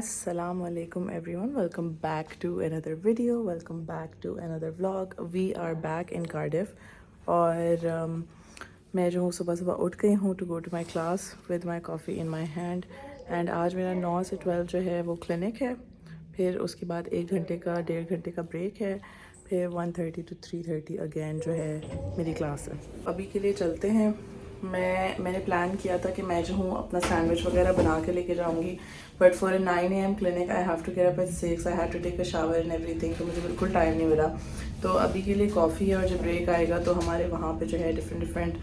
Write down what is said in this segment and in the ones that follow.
Assalamu alaikum everyone, welcome back to another video, welcome back to another vlog. We are back in Cardiff और मैं जो हूँ सुबह सुबह उठ गई हूँ to go to my class with my coffee in my hand and आज मेरा 9 से 12 जो है वो क्लिनिक है, फिर उसके बाद 1 घंटे का 1.5 घंटे का ब्रेक है, फिर 1:30 to 3:30 अगेन जो है मेरी क्लास है। अभी के लिए चलते हैं। मैंने प्लान किया था कि मैं जो हूँ अपना सैंडविच वगैरह बना के लेके जाऊँगी, but for 9 AM clinic I have to get up at 6, I have to take a shower and everything, तो मुझे बिल्कुल टाइम नहीं मिला। तो अभी के लिए कॉफ़ी है और जब ब्रेक आएगा तो हमारे वहाँ पे जो है डिफरेंट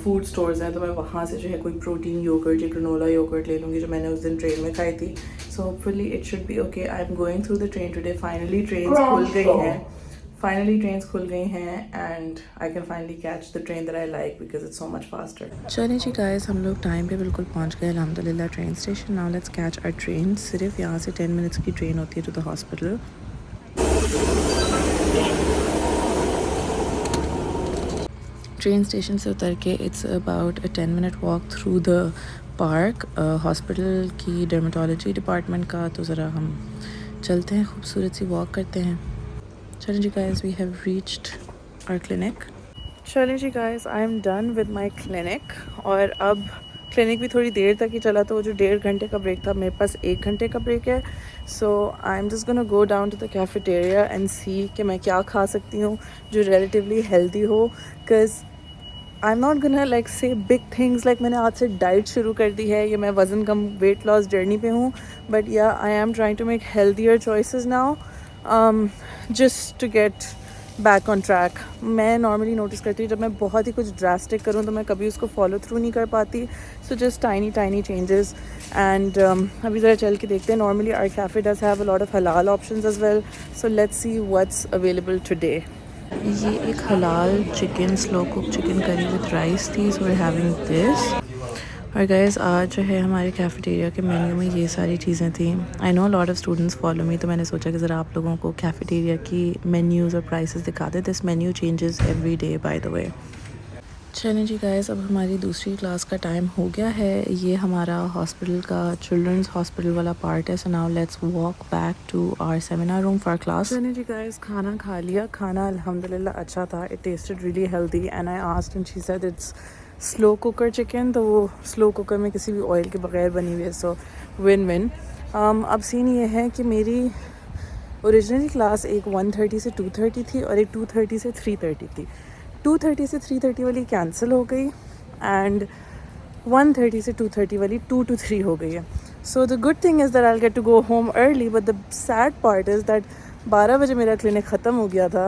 फूड स्टोर्स हैं, तो मैं वहाँ से जो है कोई प्रोटीन योगर्ट या ग्रेनोला योगर्ट ले लूँगी जो मैंने उस दिन ट्रेन में खाई थी। So hopefully it should be okay. I am going through the train today. Finally trains खुल गई हैं, and I can finally catch the train that I like because it's so much faster. चलिए जी guys, हम लोग time पे बिल्कुल पहुंच गए अल्हम्दुलिल्लाह train station. Now let's catch our train. सिर्फ यहाँ से 10 मिनट्स की ट्रेन होती है to the hospital. Train station से उतर के it's about a 10-minute walk through the park. Hospital की डर्मेटोलॉजी डिपार्टमेंट का, तो ज़रा हम चलते हैं, खूबसूरत सी वॉक करते हैं। चलें जी guys, we have reached our clinic. चलें जी guys, I am done with my clinic. और अब क्लिनिक भी थोड़ी देर तक ही चला, तो जो 1.5 घंटे का ब्रेक था, मेरे पास 1 घंटे का ब्रेक है। So I am just gonna go down to the cafeteria and see कि मैं क्या खा सकती हूँ जो रिलेटिवली हेल्दी हो, because I am not gonna like say big things like मैंने आज से डाइट शुरू कर दी है या मैं वज़न कम वेट लॉस जर्नी पे हूँ, but yeah I am trying to make healthier choices now just to get back on track. मैं नॉर्मली नोटिस करती हूँ जब मैं बहुत ही कुछ ड्रास्टिक करूँ तो मैं कभी उसको फॉलो थ्रू नहीं कर पाती। So just tiny changes and अभी ज़रा चल के देखते हैं। Normally our cafe does have a lot of halal options as well, so let's see what's available today. ये एक halal chicken slow cook chicken curry with rice थी, so we are having this. और guys, आज जो है हमारे cafeteria के menu में ये सारी चीज़ें थी। I know lot of students follow me, तो मैंने सोचा कि ज़रा आप लोगों को कैफेटेरिया की मेन्यूज़ और प्राइसेस दिखा दे। This menu changes every day by the way. चलें जी गाइस, अब हमारी दूसरी क्लास का टाइम हो गया है। ये हमारा हॉस्पिटल का चिल्ड्रंस हॉस्पिटल वाला पार्ट है। So now let's walk back to our seminar room for class. चलें जी गाइस, खाना खा लिया। खाना अल्हम्दुलिल्लाह अच्छा था। It tested really healthy and I asked and she said it's slow cooker chicken, तो वो स्लो कुकर में किसी भी ऑयल के बगैर बनी हुई है, सो विन विन। अब सीन ये है कि मेरी ओरिजिनली क्लास एक 1:30 से 2:30 थी और एक 2:30 से 3:30 थी। 2:30 से 3:30 वाली कैंसिल हो गई एंड 1:30 से 2:30 वाली 2 to 3 हो गई है। So the good thing is that I will get to go home early, but the sad part is that 12 बजे मेरा क्लिनिक ख़त्म हो गया था।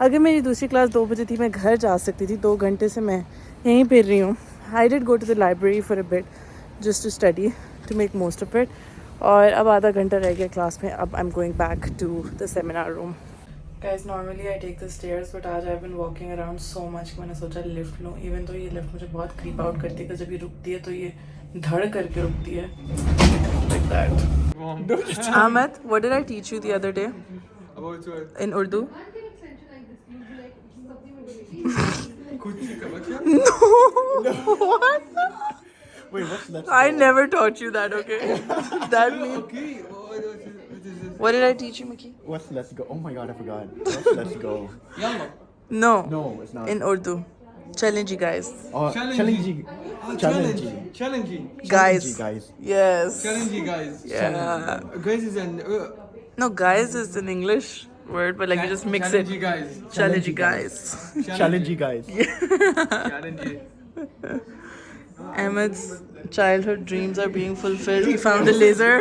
अगर मेरी दूसरी क्लास 2 बजे थी, मैं घर जा सकती थी। 2 घंटे से मैं यहीं फिर रही हूँ। I did go to the library for a bit just to study to make most of it. और अब आधा घंटा रह गया क्लास में। अब I am going back to the seminar room. Guys, normally I take the stairs, but आज I been walking around so much कि मैंने सोचा लिफ्ट लूँ। इवन तो ये लिफ्ट मुझे बहुत क्रीप आउट करती है, कि जब ये रुकती है तो ये धड़ करके रुकती है like that. Ahmed, what did I teach you the other day? About what? In Urdu? No. What? Wait, what's let's I go? never taught you that, okay? That means. Okay, what is this? What did I teach you, Maki? What's let's go? Oh my god, I forgot. What's let's go? No. No, it's not. In Urdu. Challenge, guys. Challenging. Challenging. Guys. Challenging, guys. Yes. Challenging guys. Yeah. Guys is an No, guys is an English word, but like you just mix it. challenging guys. Challenge, guys. Challenging, guys. Challenging. Ahmed's childhood dreams are being fulfilled. He found a laser.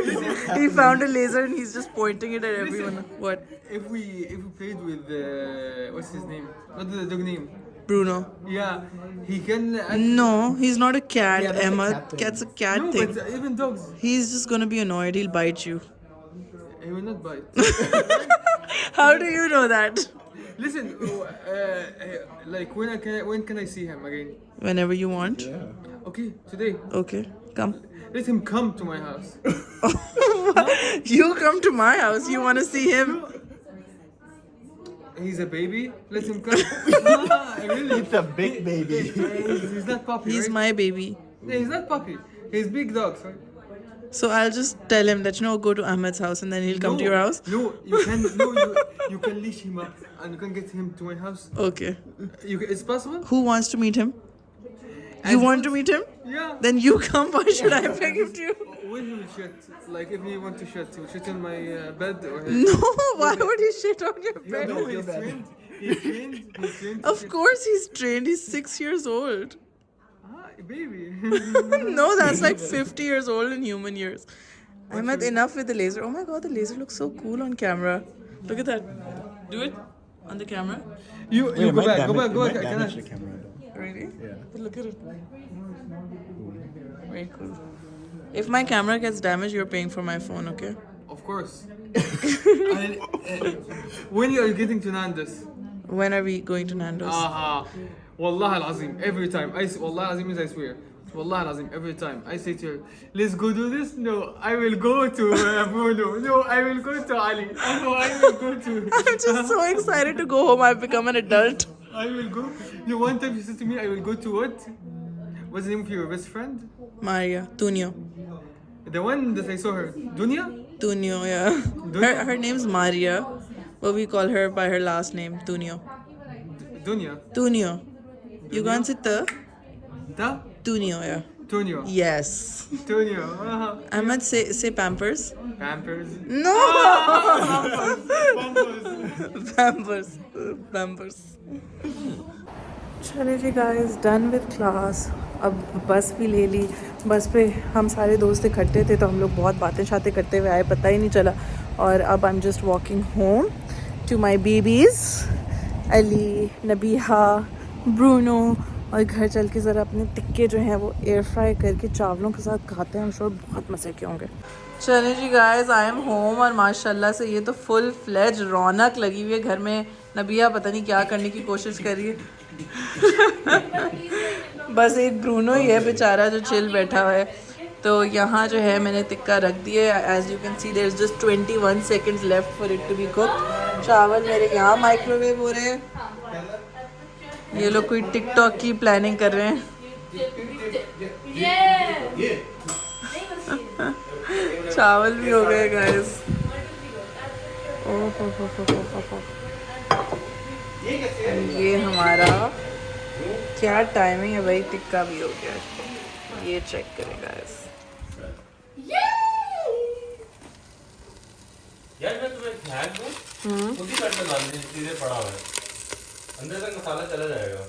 He found a laser and he's just pointing it at everyone. What? If we played with what's his name? Not the dog name. Bruno. Yeah, he can. No, he's not a cat, Yeah, that's a Ahmed. cat thing. Cat's a cat No, thing. but even dogs, He's just gonna be annoyed. He'll bite you. he will not bite. How do you know that? Listen, like when can I see him again? Whenever you want. Okay, today. Okay, come. Let him come to my house. You come to my house. You wanna see him? He's a baby. Let him come. Really? It's a big baby. He's not puppy. He's right? my baby. Yeah, he's not puppy. He's big dog. Sorry. So I'll just tell him that, go to Ahmed's house and then he'll come to your house. No, you can. No, you can leash him up and you can get him to my house. Okay. It's possible. Who wants to meet him? As You want long to meet him? Yeah. Then you come. Why should I bring him to you? When he will shit, like if he want to shit, he will shit in my bed or his... No, why would he shit on your bed? No, he's trained. He's trained. He's trained. to Of shit. course he's trained. He's 6 years old. Ah, baby. No, that's like 50 years old in human years. Ahmed, enough with the laser. Oh my god, the laser looks so cool on camera. Look at that. Do it on the camera. You go back. Go back. Go back. Can Damage I? the camera though. Really? Yeah. But look at it. Very cool. If my camera gets damaged, you're paying for my phone, okay? Of course. When you are getting to Nando's? When are we going to Nando's? Aha. Wallah al-Azim. Every time. Wallah al-Azim means I swear. Wallah al-Azim. Every time. I say to her, let's go do this. No, I will go to Bruno. No, I will go to Ali. No, I will go to... I'm just so excited to go home. I've become an adult. I will go. No, one time she said to me, I will go to what? What's the name of your best friend? Maria. Tunio. The one that I saw her. Dunya? Tunio, yeah. Her name's Maria. But we call her by her last name, Tunio. Dunya. Tunio. You go and sit there? Da? Tunio, yeah. Tunio. Yes. Tunio. Ahmed, say Pampers. Pampers. No! Pampers. Pampers. चले जी guys, done with class. अब बस भी ले ली. बस पे हम सारे दोस्त इकट्ठे थे तो हम लोग बहुत बातें शातें करते हुए आए, पता ही नहीं चला. और अब I am just walking home to my babies Ali, Nabiha, Bruno. और घर चल के ज़रा अपने टिक्के जो हैं वो एयर फ्राई करके चावलों के साथ खाते हैं. हम श्योर बहुत मज़े के होंगे. चलें जी गाइस, आई एम होम और माशाल्लाह से ये तो फुल फ्लेज रौनक लगी हुई है घर में. नबिया पता नहीं क्या करने की कोशिश कर रही है. बस एक ब्रूनो ही है बेचारा जो चिल बैठा हुआ है. तो यहाँ जो है मैंने टिक्का रख दिया. As you can see there is just 21 seconds left for it to be cooked. चावल मेरे यहाँ माइक्रोवेव हो रहे हैं. ये लोग कोई टिकटॉक की प्लानिंग कर रहे हैं. चावल भी हो गए गाइस. ये हमारा क्या टाइमिंग है भाई. टिक्का भी हो गया. ये चेक करें गाइस. यार मैं तुम्हें ध्यान दूं, खुद ही कट में डाल दीजिए, सीधे पड़ा हुआ है, अंदर तक मसाला चला जाएगा.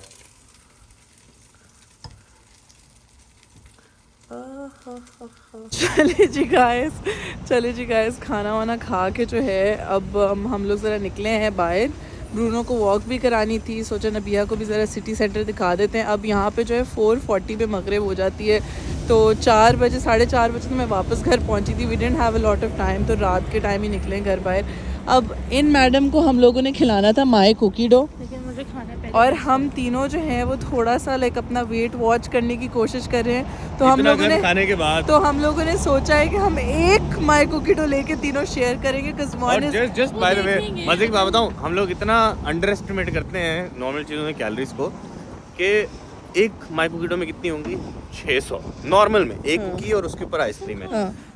चले जी गाइस, खाना वाना खा के जो है अब हम लोग ज़रा निकले हैं बाहर. ब्रूनो को वॉक भी करानी थी, सोचा नबिया को भी ज़रा सिटी सेंटर दिखा देते हैं. अब यहाँ पे जो है 4:40 पे मगरिब हो जाती है, तो 4 बजे 4:30 बजे तो मैं वापस घर पहुँची थी. We didn't have a lot of time, तो रात के टाइम ही निकले घर बाहर. अब इन मैडम को हम लोगों ने खिलाना था माई कुकी डो, मुझे खाना पहले. और हम तीनों जो हैं वो थोड़ा सा लाइक अपना वेट वॉच करने की कोशिश कर रहे हैं. तो हम लोगों ने खाने के बाद तो हम लोगों ने सोचा है कि हम एक माई कुकी डो लेके तीनों शेयर करेंगे. जस्ट बाय द वे, मजे की बात बताऊं, हम लोग इतना अंडर एस्टिमेट करते हैं नॉर्मल चीज़ों में कैलोरीज को, कि एक माई कुकीडो में कितनी होंगी 600 नॉर्मल में, एक कुकी और उसके ऊपर आइसक्रीम है.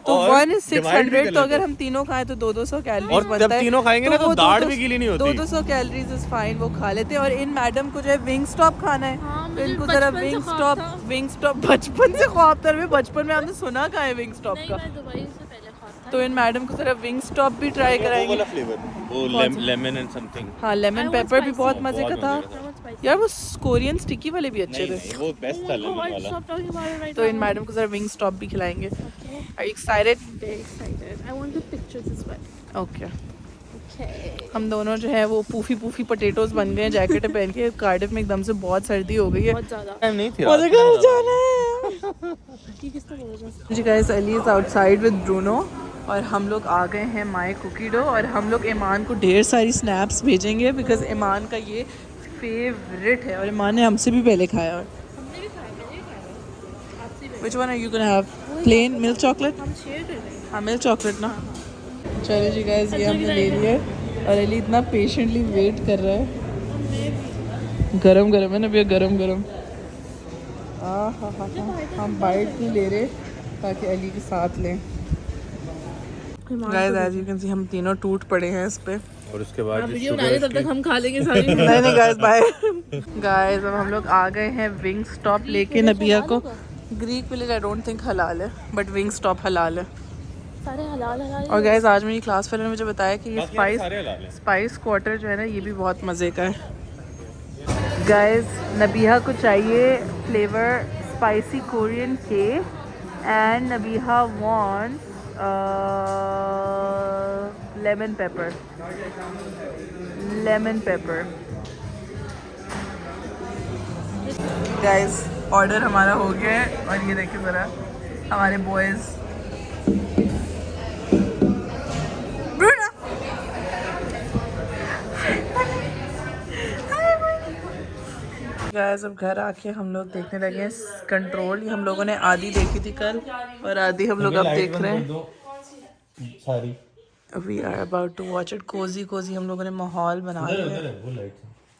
तो और 1 is divide भी 600. कर तो लेते अगर हम तीनों खाएं तो 200 कैलोरीज और बनता जब है. तीनों खाएंगे ना तो वो दाढ़ भी गीली नहीं होती. 200 कैलोरीज इज फाइन, वो खा लेते हैं. और इन मैडम को जो है विंग स्टॉप खाना है. हाँ, तो मुझे इनको जरा बचपन से विंग ख्वाब था. स्टॉप बचपन से ख्वाब था. बचपन में हमने सुना कहाँ है विंग स्टॉप नहीं, का. मैं दुबई से पहले खाता. तो इन मैडम को जरा विंग स्टॉप भी ट्राई वो कराएंगे. वाला फ्लेवर, वो लेमन एंड समथिंग. हाँ, लेमन पेपर भी बहुत मजे का था बहुत यार. वो कोरियन स्टिकी वाले भी अच्छे थे. वो बेस्ट था लेमन वाला. Stop talking about it right तो इन now. मैडम को जरा विंग स्टॉप भी खिलाएंगे. Are you excited? Very excited. I want the pictures as well. Okay. Okay. हम दोनों जो है वो पूफी पटेटोज बन गए हैं जैकेट पहन के. कार्डिफ में एकदम से बहुत सर्दी हो गई है. बहुत ज़्यादा. टाइम नहीं थी. मुझे घर जाना है. ये किसने बोला था? जी guys, Ali is outside with Bruno और हम लोग आ गए हैं माई कुकी डो. और हम लोग ईमान को ढेर सारी स्नैप्स भेजेंगे बिकॉज ईमान का ये फेवरेट है और ईमान ने हमसे भी पहले खाया. हमने भी खाया, मैंने भी खाया. आपसे भी. Which one are you gonna have? Plain milk chocolate? हम शेयर कर रहे हैं. हाँ, मिल्क चॉकलेट ना. चलो जी गाइस, ये हमने ले लिया और अली इतना पेशेंटली वेट कर रहा है. गरम है ना भैया, गरम. हाँ. हम बाइट नहीं ले रहे ताकि अली के साथ लें. Guys as you can see हम तीनों टूट पड़े हैं इस पे। और उसके बाद जो वीडियो बना sugar रहे तब की- तक हम खा लेंगे सारी। नहीं गाइस बाय। गाइस अब हम लोग आ गए हैं विंग स्टॉप लेके नबिया को। Greek village I don't think हलाल है बट विंग स्टॉप हलाल है। सारे हलाल हलाल। और गाइस आज मेरी क्लास फेलो ने मुझे बताया कि ये बाकी यहाँ पे सारे हलाल हैं। स्पाइस क्वार्टर जो है ना ये भी बहुत मज़े का है। गाइस नबिया को चाहिए flavour spicy Korean cake and Nabiya wants lemon pepper. Guys order हमारा हो गया है और ये देखिए ज़रा हमारे बॉयज़। ब्रूनो गाइस अब घर आके हम लोग देखने लगे हैं कंट्रोल। ये हम लोगों ने आधी देखी थी कल और आधी हम लोग अब देख रहे हैं। Sorry we are about to watch it. Cozy cozy हम लोगों ने माहौल बना लिया है।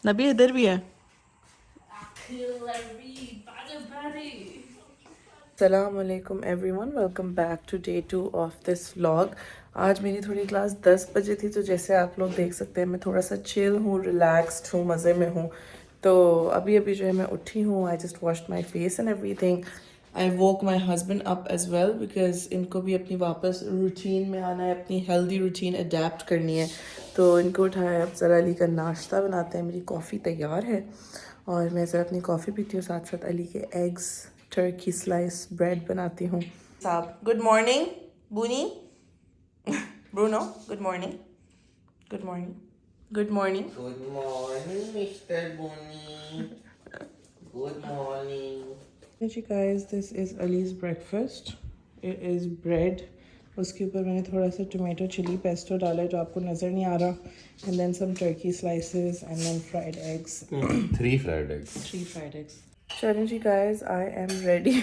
नबी इधर भी है। अस्सलामुअलैकुम everyone, welcome back to day 2 of this vlog. आज मेरी थोड़ी क्लास 10 बजे थी तो जैसे आप लोग देख सकते हैं मैं थोड़ा सा चिल हूँ, रिलैक्स्ड हूँ, मज़े में हूँ। तो अभी जो है मैं उठी हूँ। I just washed my face and everything. I woke my husband up as well because इनको भी अपनी वापस रूटीन में आना है, अपनी हेल्दी रूटीन अडेप्ट करनी है। तो इनको उठाया। अब ज़रा अली का नाश्ता बनाते हैं। मेरी कॉफ़ी तैयार है और मैं ज़रा अपनी कॉफ़ी पीती हूँ, साथ साथ अली के एग्स टर्की स्लाइस ब्रेड बनाती हूँ। साहब good morning Bunny. Bruno good morning. Good morning. Good morning. Good morning, Mr. Bunny. Good morning. जी guys this is Ali's breakfast. It is bread. उसके ऊपर मैंने थोड़ा सा टोमेटो चिली पेस्टो डाला है जो आपको नज़र नहीं आ रहा। And then some turkey slices and then fried eggs. 3 fried eggs. 3 fried eggs. चलें जी guys I am ready.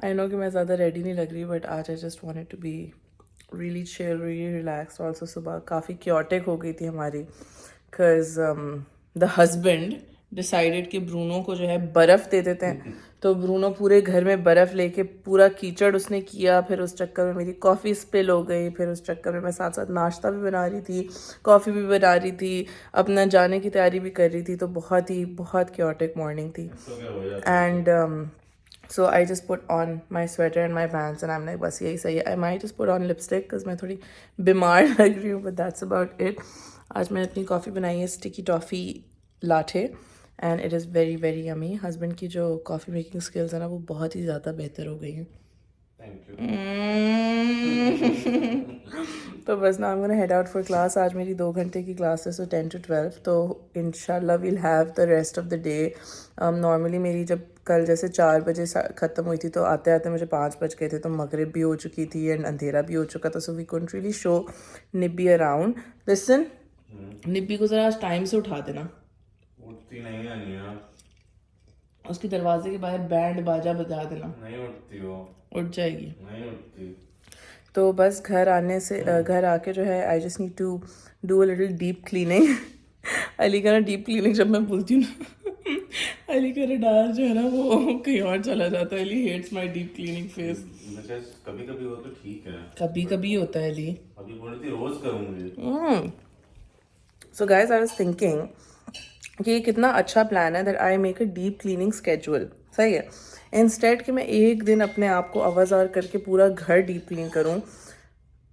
I know कि मैं ज़्यादा रेडी नहीं लग रही बट आज I just wanted to be really chill, really relax. Also सुबह काफ़ी क्योटिक हो गई थी हमारी बिकॉज द हस्बैंड डिसाइडेड कि ब्रूनो को जो है बर्फ़ दे देते हैं। तो ब्रूनो पूरे घर में बर्फ़ लेके पूरा कीचड़ उसने किया। फिर उस चक्कर में मेरी कॉफ़ी स्पिल हो गई। फिर उस चक्कर में मैं साथ साथ नाश्ता भी बना रही थी, कॉफ़ी भी बना रही थी, अपना जाने की तैयारी भी कर रही थी। तो बहुत क्योटिक मॉर्निंग थी। And so I just put on my sweater and my pants and I'm like बस यही सही है। I might just put on lipstick because मैं थोड़ी बीमार लग रही हूँ but that's about it। आज मैंने अपनी कॉफ़ी बनाई है sticky toffee latte and it is very very yummy. Husband की जो कॉफ़ी मेकिंग स्किल्स है ना वो बहुत ही ज़्यादा बेहतर हो गई हैं। तो बस ना I'm gonna head out for class। आज मेरी 2 घंटे की क्लास है सो 10 to 12। तो इंशाल्लाह we'll have the rest of the day। Normally मेरी जब कल जैसे 4 बजे ख़त्म हुई थी तो आते आते मुझे 5 बज गए थे तो मगरिब भी हो चुकी थी एंड अंधेरा भी हो चुका था। So we couldn't really show Nibbi around. Listen Nibbi को ज़रा आज टाइम से उठा देना। उठती नहीं है निया। उसके दरवाजे के बाहर बैंड बाजा बजा देना। नहीं उठती वो। उठ जाएगी। नहीं उठती। तो बस घर आके जो है I just need to do a little deep cleaning. Ali का ना डीप क्लीनिंग जब मैं बोलती हूँ ना अली का रडार जो है ना वो कहीं और चला जाता है। Ali hates my deep cleaning face. कभी कभी वो तो ठीक है। कभी कभी होता है अली। अभी बोली थी रोज करूँगी। So guys I was thinking कि ये कितना अच्छा प्लान है that I make a deep cleaning schedule. सही है। इंस्टेड कि मैं एक दिन अपने आप को आवाज़ार करके पूरा घर डीप क्लीन करूँ।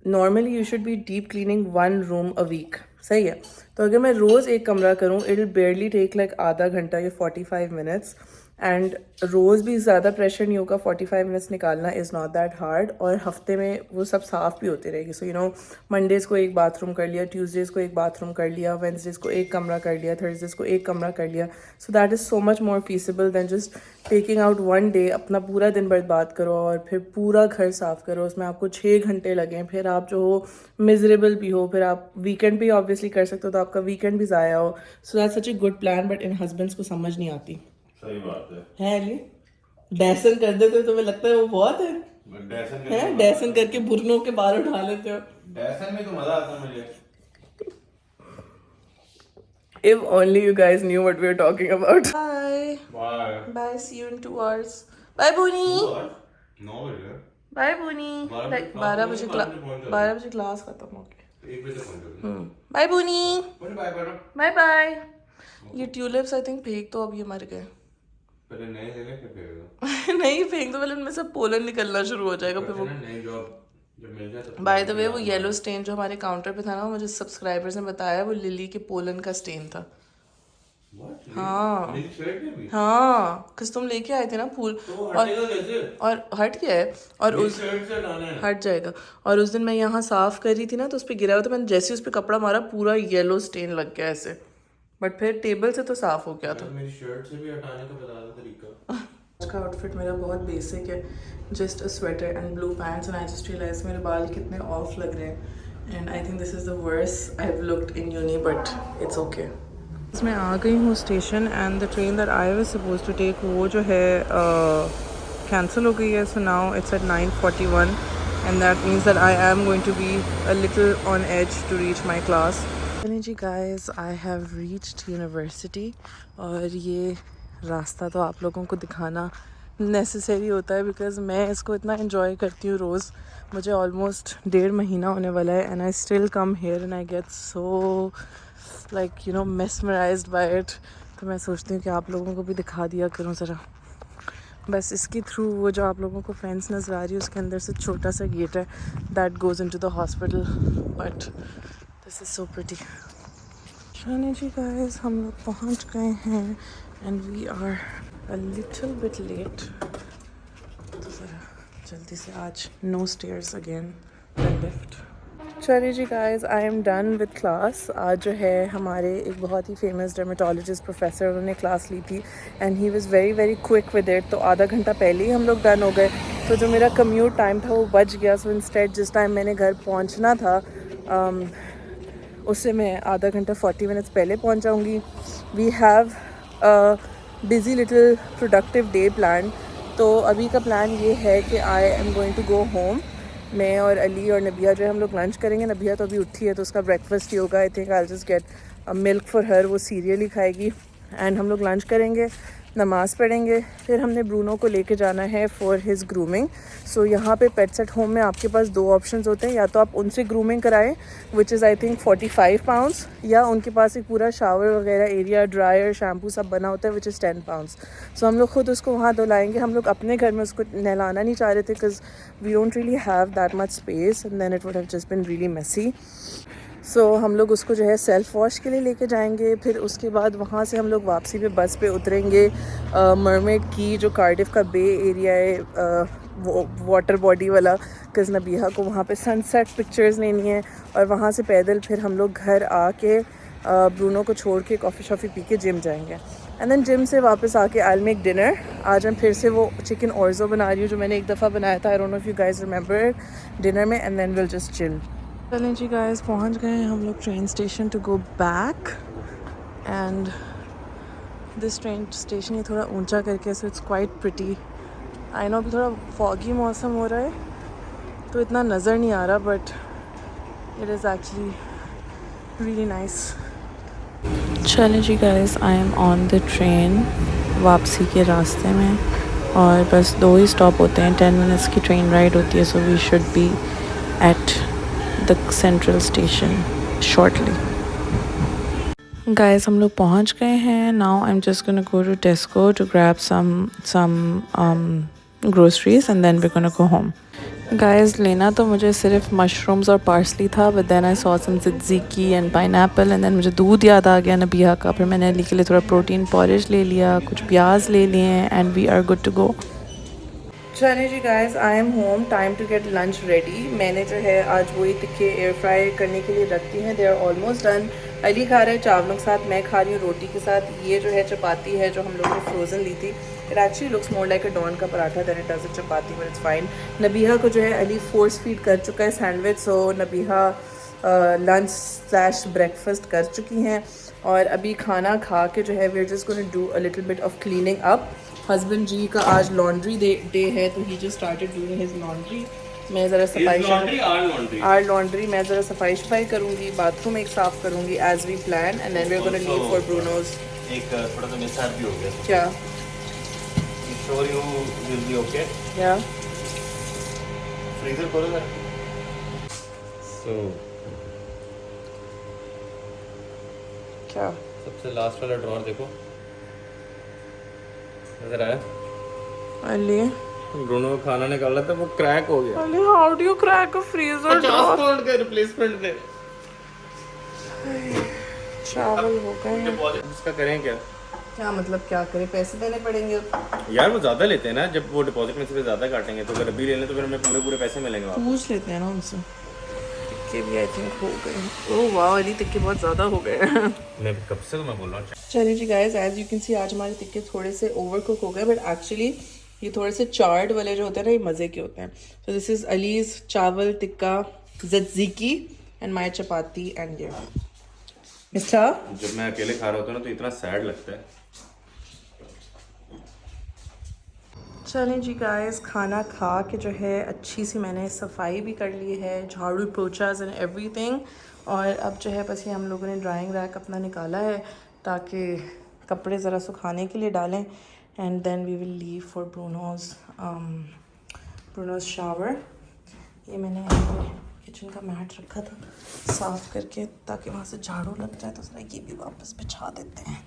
Normally you should be deep cleaning 1 room a week. सही है। तो अगर मैं रोज़ एक कमरा करूँ it will barely take like आधा घंटा या 45 मिनट्स। एंड रोज़ भी ज़्यादा प्रेशर नहीं होगा। 45 मिनट्स निकालना इज़ नॉट दैट हार्ड और हफ्ते में वो सब साफ़ भी होती रहेगी। सो यू नो मंडेज़ को एक बाथरूम कर लिया, ट्यूसडेज़ को एक बाथरूम कर लिया, वेंसडेज़ को एक कमरा कर लिया, थर्सडेज़ को एक कमरा कर लिया। So that is so much more feasible than just taking out 1 day. अपना पूरा दिन बर्बाद करो और फिर पूरा घर साफ़ करो, उसमें आपको 6 घंटे लगें। फिर आप जो हो मिजरेबल भी हो। फिर आप वीकेंड भी ऑब्वियसली कर सकते हो तो आपका वीकेंड भी ज़ाया हो। So that's such a good plan but इन हस्बैंड्स को समझ नहीं आती सही बात है अली। डैसन कर देते हो तुम्हें लगता है वो बहुत है। डैसन करके बुरनों के बाल उठा लेते हो। डैसन में तो मजा आता है मुझे। If only you guys knew what we were talking about. Bye. Bye. Bye. See you in 2 hours. Bye, Booni. What? 9 बजे। बाय बूनी। 12 बजे क्लास खत्म हो गई। 1 बजे पहुंच जाओगे। Bye Bunny. Bye bye. Bye bye. ये ट्यूलिप्स आई थिंक फेंक तो अब ये मर गए। पहले नए ले ले फिर फेंक नहीं फेंक दो, पहले उनमें से पोलन निकलना शुरू हो जाएगा फिर वो। नई जब मिल जाए तो बाय द वे वो येलो स्टेन जो हमारे काउंटर पे था ना, मुझे सब्सक्राइबर्स ने बताया वो लिली के पोलन का स्टेन था। हाँ हाँ, किस तुम लेके आए थे ना फूल। और हट गया है और उस हट जाएगा। और उस दिन मैं यहाँ साफ कर रही थी ना, तो उस पर गिरा हुआ था, मैंने जैसे उस पर कपड़ा मारा पूरा येलो स्टेन लग गया ऐसे, बट फिर टेबल से तो साफ हो गया था। मेरी शर्ट से भी हटाने का बता दो तरीका। आज का आउटफिट मेरा बहुत बेसिक है, just a sweater and blue pants, and I just realize मेरे बाल कितने ऑफ लग रहे हैं, and I think this is the worst I have looked in uni, but it's okay. मैं आ गई हूँ station, and the train that I was suppose to take वो जो है कैंसिल हो गई है, so now it's at 9:41 and that means that I am going to be a little on edge to reach my class. जी guys, I have reached university, और ये रास्ता तो आप लोगों को दिखाना नेसेसरी होता है बिकॉज़ मैं इसको इतना एंजॉय करती हूँ रोज़। मुझे ऑलमोस्ट 1.5 महीना होने वाला है, and I still come here and I get so like you know mesmerized by it. तो मैं सोचती हूँ कि आप लोगों को भी दिखा दिया करूँ ज़रा, बस इसके थ्रू। वो जो आप लोगों को फेंस नज़र आ रही है उसके अंदर से छोटा सा गेट है that goes into the hospital, but this is so pretty. चलिए जी गाइस, हम लोग पहुँच गए हैं and we are a little bit late, तो ज़रा जल्दी से आज no stairs again, the lift. चलिए जी guys, I am done with class. आज जो है हमारे एक बहुत ही फेमस डर्मेटोलॉजिस्ट प्रोफेसर, उन्होंने क्लास ली थी and he was very very quick with it, तो आधा घंटा पहले ही हम लोग डन हो गए। तो जो मेरा कम्यूट टाइम था वो बच गया, सो इंस्टेड जिस टाइम मैंने घर पहुंचना था उससे मैं आधा घंटा 40 मिनट्स पहले पहुंच जाऊंगी। We have a busy little productive day plan. तो अभी का प्लान ये है कि I am going to go home. मैं और अली और नबिया जो है हम लोग लंच करेंगे। नबिया तो अभी उठी है तो उसका ब्रेकफास्ट ही होगा। I think I just get a milk for her, वो सीरियल ही खाएगी। एंड हम लोग लंच करेंगे, नमाज़ पढ़ेंगे, फिर हमने ब्रूनो को लेके जाना है फॉर हिज ग्रूमिंग। सो यहाँ पे पेट्स एट होम में आपके पास 2 ऑप्शंस होते हैं, या तो आप उनसे ग्रूमिंग कराएं which is I think 45 pounds, या उनके पास एक पूरा शावर वगैरह एरिया, ड्रायर, शैम्पू सब बना होता है विच इज़ 10 पाउंड्स। सो हम लोग खुद उसको वहाँ धुलाएंगे। हम लोग अपने घर में उसको नहलाना नहीं चाह रहे थे because we don't really have that much space and then it would have just been really messy. So हम लोग उसको जो है सेल्फ़ वॉश के लिए लेके जाएंगे। फिर उसके बाद वहाँ से हम लोग वापसी पे बस पे उतरेंगे मरमेड की, जो कार्डिफ का बे एरिया है, वो वाटर बॉडी वाला, बिकॉज नबिया को वहाँ पे सनसेट पिक्चर्स लेनी है। और वहाँ से पैदल फिर हम लोग घर आके ब्रूनो को छोड़ के कॉफ़ी शॉफ़ी पी के जिम जाएंगे। एंड देन जिम से वापस आके आई विल मेक डिनर। आज मैं फिर से वो चिकन ऑर्जो बना रही हूँ जो मैंने एक दफ़ा बनाया था, I don't know if you guys remember, dinner में। And then will just chill. चलें जी गाइस, पहुंच गए हैं हम लोग train station to go back. And this train station ये थोड़ा ऊंचा करके, so it's quite pretty. I know अभी थोड़ा फॉगी मौसम हो रहा है तो इतना नज़र नहीं आ रहा, but it is actually really nice. चलें जी guys, I am on the train वापसी के रास्ते में, और बस 2 ही स्टॉप होते हैं, 10 मिनट्स की ट्रेन राइड होती है। So we should be at the central station shortly. Guys, हम लोग पहुंच गए हैं। Now I'm just gonna go to Tesco to grab some groceries and then we're gonna go home. Guys, लेना तो मुझे सिर्फ mushrooms और parsley था, but then I saw some tzatziki and pineapple and then मुझे दूध याद आ गया नबिया का। फिर मैंने अली के लिए थोड़ा प्रोटीन porridge ले लिया, कुछ प्याज ले लिए, and we are good to go. चलिए जी guys, I am home, time to get lunch ready. मैंने जो है आज वही तिक्के एयर फ्राई करने के लिए रख दी हैं, they are almost done. Ali खा रहा है चावलों के साथ, मैं खा रही हूँ रोटी के साथ। ये जो है चपाती है जो हम लोगों ने फ्रोज़न ली थी। It actually looks more like a Dawn का paratha than it does a chapati, but it's fine. Nabiha को जो है अली फोर्स फीड कर चुका है sandwich, so Nabiha lunch slash breakfast कर चुकी हैं। और अभी खाना खा के जो है we are just going to do a little bit of cleaning up. Husband जी का आज लॉन्ड्री डे है, तो he just started doing his laundry. मैं ज़रा आर लॉन्ड्री मैं ज़रा सफाई शफाई करूँगी, बाथरूम एक साफ़ करूँगी as we plan, and then we are gonna leave for Bruno's. एक थोड़ा सा मिसहैप भी हो गया। क्या? Sure you will be okay? या फ्रीजर खोलो ना। सो क्या सबसे लास्ट वाला ड्रॉर देखो, नजर आया? अली ब्रूनो को खाना निकाला था, वो क्रैक हो गया। Ali how do you crack a freezer 50 pound का रिप्लेसमेंट दे। चावल हो गए हैं। डिपॉजिट इसका करें क्या? क्या मतलब क्या करें, पैसे देने पड़ेंगे। यार वो ज्यादा लेते हैं ना, जब वो डिपॉजिट में से ज्यादा काटेंगे तो अगर अभी ले लें तो फिर हमें पूरे पैसे मिलेंगे वापस। पूछ लेते हैं ना उनसे। टिक्के भी आई थिंक हो गए। ओह वाह अली टिक्के बहुत ज़्यादा हो गए हैं। मैं कब से तो मैं बोल रहा हूँ। चलिए जी guys, as you can see आज हमारे टिक्के थोड़े से ओवर कुक हो गए, बट एक्चुअली ये थोड़े से चार्ड वाले जो होते हैं ना, ये मज़े के होते हैं। तो this is Ali's chawal tikka tzatziki and my chapati and ये मिस्टर। जब मैं अकेले खा रहा होता हूँ ना तो इतना सैड लगता है। चलें जी गाइस, खाना खा के जो है अच्छी सी मैंने सफाई भी कर ली है, झाड़ू पोचाज एंड एवरीथिंग। और अब जो है बस ये हम लोगों ने ड्राइंग रैक अपना निकाला है ताकि कपड़े ज़रा सुखाने के लिए डालें। And then we will leave for Bruno's shower. ये मैंने किचन का मैट रखा था साफ़ करके ताकि वहाँ से झाड़ू लग जाए, तो ज़रा ये भी वापस बिछा देते हैं।